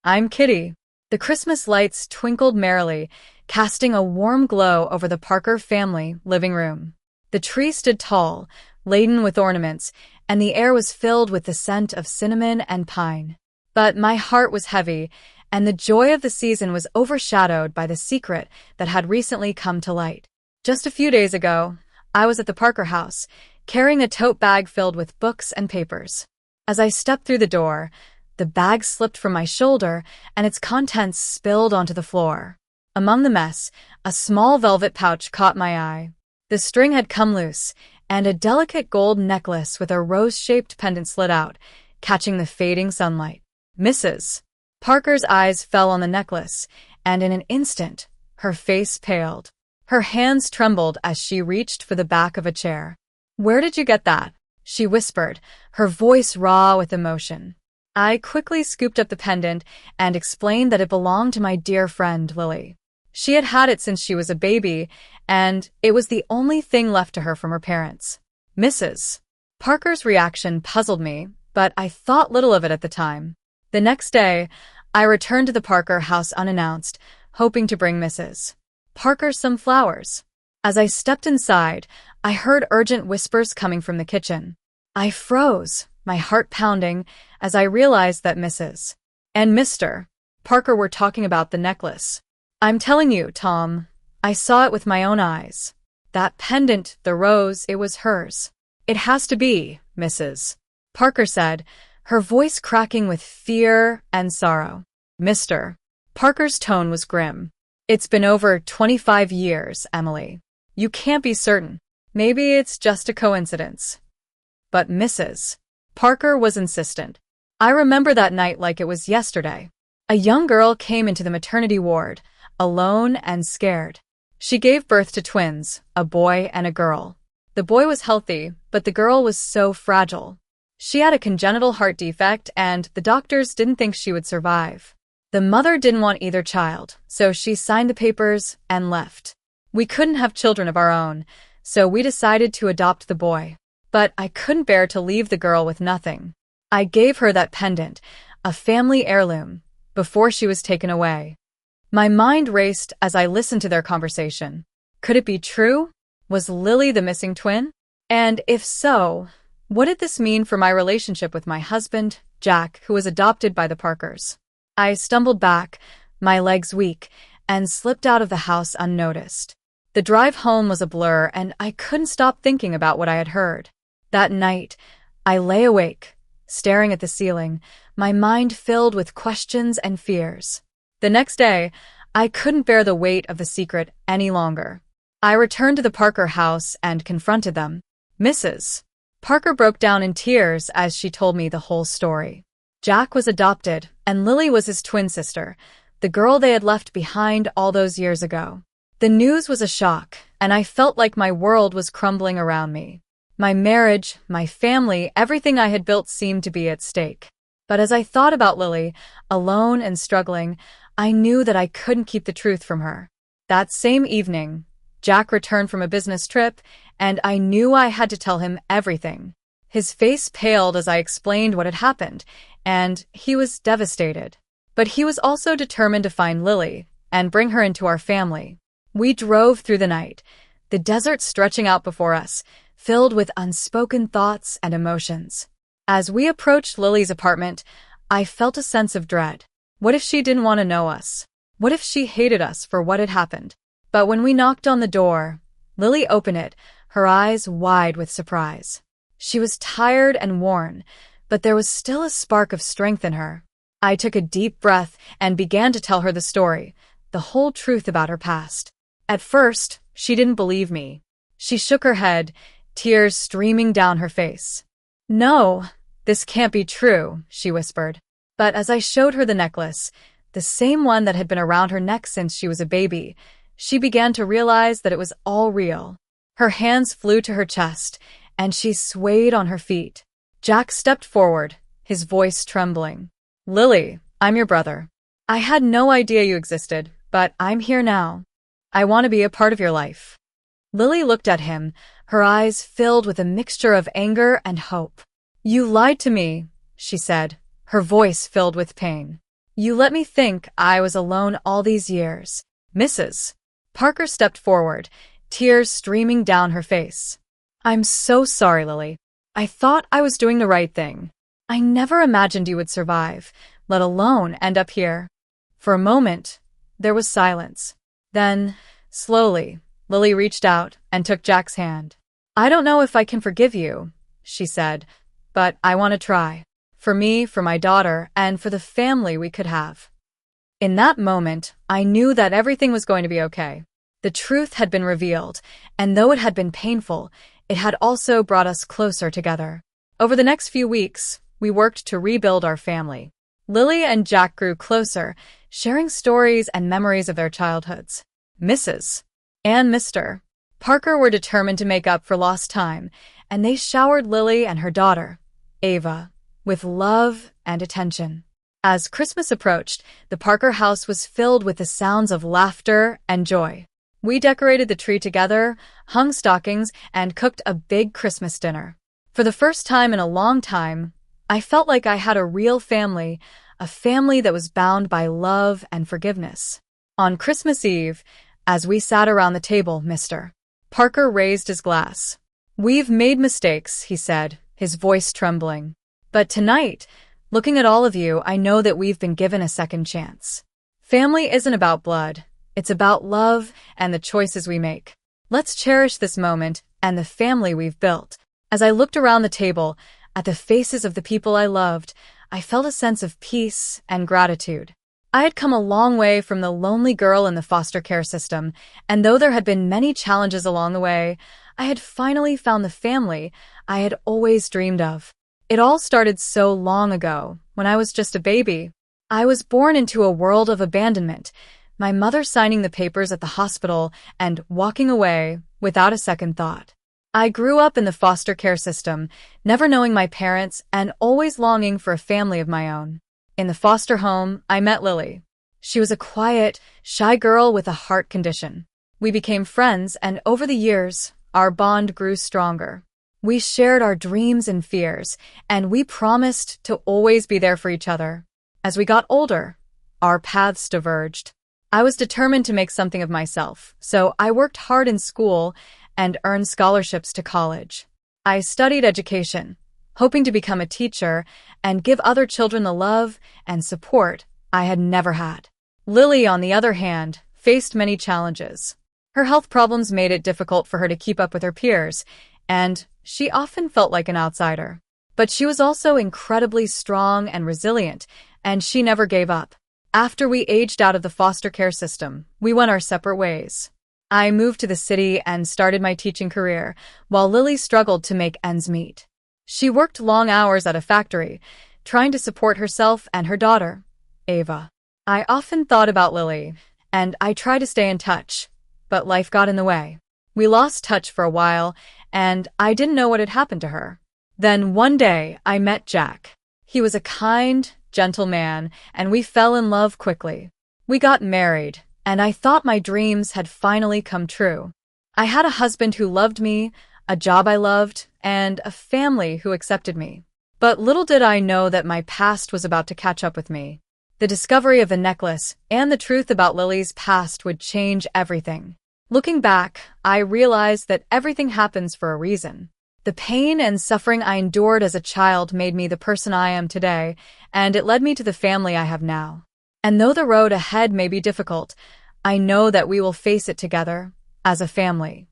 I'm Kitty. The Christmas lights twinkled merrily, casting a warm glow over the Parker family living room. The tree stood tall, laden with ornaments, and the air was filled with the scent of cinnamon and pine. But my heart was heavy, and the joy of the season was overshadowed by the secret that had recently come to light. Just a few days ago, I was at the Parker house, carrying a tote bag filled with books and papers. As I stepped through the door, the bag slipped from my shoulder and its contents spilled onto the floor. Among the mess, a small velvet pouch caught my eye. The string had come loose, and a delicate gold necklace with a rose-shaped pendant slid out, catching the fading sunlight. Mrs. Parker's eyes fell on the necklace, and in an instant, her face paled. Her hands trembled as she reached for the back of a chair. "Where did you get that?" she whispered, her voice raw with emotion. I quickly scooped up the pendant and explained that it belonged to my dear friend, Lily. She had had it since she was a baby, and it was the only thing left to her from her parents. Mrs. Parker's reaction puzzled me, but I thought little of it at the time. The next day, I returned to the Parker house unannounced, hoping to bring Mrs. Parker some flowers. As I stepped inside, I heard urgent whispers coming from the kitchen. I froze, my heart pounding, as I realized that Mrs. and Mr. Parker were talking about the necklace. "I'm telling you, Tom, I saw it with my own eyes. That pendant, the rose, it was hers. It has to be," Mrs. Parker said, her voice cracking with fear and sorrow. Mr. Parker's tone was grim. "It's been over 25 years, Emily. You can't be certain. Maybe it's just a coincidence." But Mrs. Parker was insistent. "I remember that night like it was yesterday. A young girl came into the maternity ward, alone and scared. She gave birth to twins, a boy and a girl. The boy was healthy, but the girl was so fragile. She had a congenital heart defect, and the doctors didn't think she would survive. The mother didn't want either child, so she signed the papers and left. We couldn't have children of our own, so we decided to adopt the boy. But I couldn't bear to leave the girl with nothing. I gave her that pendant, a family heirloom, before she was taken away." My mind raced as I listened to their conversation. Could it be true? Was Lily the missing twin? And if so, what did this mean for my relationship with my husband, Jack, who was adopted by the Parkers? I stumbled back, my legs weak, and slipped out of the house unnoticed. The drive home was a blur, and I couldn't stop thinking about what I had heard. That night, I lay awake, staring at the ceiling, my mind filled with questions and fears. The next day, I couldn't bear the weight of the secret any longer. I returned to the Parker house and confronted them. Mrs. Parker broke down in tears as she told me the whole story. Jack was adopted, and Lily was his twin sister, the girl they had left behind all those years ago. The news was a shock, and I felt like my world was crumbling around me. My marriage, my family, everything I had built seemed to be at stake. But as I thought about Lily, alone and struggling, I knew that I couldn't keep the truth from her. That same evening, Jack returned from a business trip, and I knew I had to tell him everything. His face paled as I explained what had happened, and he was devastated. But he was also determined to find Lily and bring her into our family. We drove through the night, the desert stretching out before us, filled with unspoken thoughts and emotions. As we approached Lily's apartment, I felt a sense of dread. What if she didn't want to know us? What if she hated us for what had happened? But when we knocked on the door, Lily opened it, her eyes wide with surprise. She was tired and worn, but there was still a spark of strength in her. I took a deep breath and began to tell her the story, the whole truth about her past. At first, she didn't believe me. She shook her head, tears streaming down her face. "No, this can't be true," she whispered. But as I showed her the necklace, the same one that had been around her neck since she was a baby, she began to realize that it was all real. Her hands flew to her chest, and she swayed on her feet. Jack stepped forward, his voice trembling. "Lily, I'm your brother. I had no idea you existed, but I'm here now. I want to be a part of your life." Lily looked at him, her eyes filled with a mixture of anger and hope. "You lied to me," she said, her voice filled with pain. You let me think I was alone all these years. Mrs. Parker stepped forward, tears streaming down her face. I'm so sorry, Lily. I thought I was doing the right thing. I never imagined you would survive, let alone end up here. For a moment, there was silence. Then, slowly, Lily reached out and took Jack's hand. I don't know if I can forgive you, she said, but I want to try. For me, for my daughter, and for the family we could have. In that moment, I knew that everything was going to be okay. The truth had been revealed, and though it had been painful, it had also brought us closer together. Over the next few weeks, we worked to rebuild our family. Lily and Jack grew closer, sharing stories and memories of their childhoods. Mrs. and Mr. Parker were determined to make up for lost time, and they showered Lily and her daughter, Ava, with love and attention. As Christmas approached, the Parker house was filled with the sounds of laughter and joy. We decorated the tree together, hung stockings, and cooked a big Christmas dinner. For the first time in a long time, I felt like I had a real family, a family that was bound by love and forgiveness. On Christmas Eve, as we sat around the table, Mr. Parker raised his glass. We've made mistakes, he said, his voice trembling. But tonight, looking at all of you, I know that we've been given a second chance. Family isn't about blood. It's about love and the choices we make. Let's cherish this moment and the family we've built. As I looked around the table, at the faces of the people I loved, I felt a sense of peace and gratitude. I had come a long way from the lonely girl in the foster care system, and though there had been many challenges along the way, I had finally found the family I had always dreamed of. It all started so long ago, when I was just a baby. I was born into a world of abandonment, my mother signing the papers at the hospital and walking away without a second thought. I grew up in the foster care system, never knowing my parents and always longing for a family of my own. In the foster home, I met Lily. She was a quiet, shy girl with a heart condition. We became friends, and over the years, our bond grew stronger. We shared our dreams and fears, and we promised to always be there for each other. As we got older, our paths diverged. I was determined to make something of myself, so I worked hard in school and earned scholarships to college. I studied education, hoping to become a teacher and give other children the love and support I had never had. Lily, on the other hand, faced many challenges. Her health problems made it difficult for her to keep up with her peers, and she often felt like an outsider. But she was also incredibly strong and resilient, and she never gave up. After we aged out of the foster care system, we went our separate ways. I moved to the city and started my teaching career, while Lily struggled to make ends meet. She worked long hours at a factory, trying to support herself and her daughter, Ava. I often thought about Lily, and I tried to stay in touch, but life got in the way. We lost touch for a while, and I didn't know what had happened to her. Then one day, I met Jack. He was a kind, gentle man, and we fell in love quickly. We got married, and I thought my dreams had finally come true. I had a husband who loved me, a job I loved, and a family who accepted me. But little did I know that my past was about to catch up with me. The discovery of the necklace and the truth about Lily's past would change everything. Looking back, I realized that everything happens for a reason. The pain and suffering I endured as a child made me the person I am today, and it led me to the family I have now. And though the road ahead may be difficult, I know that we will face it together, as a family.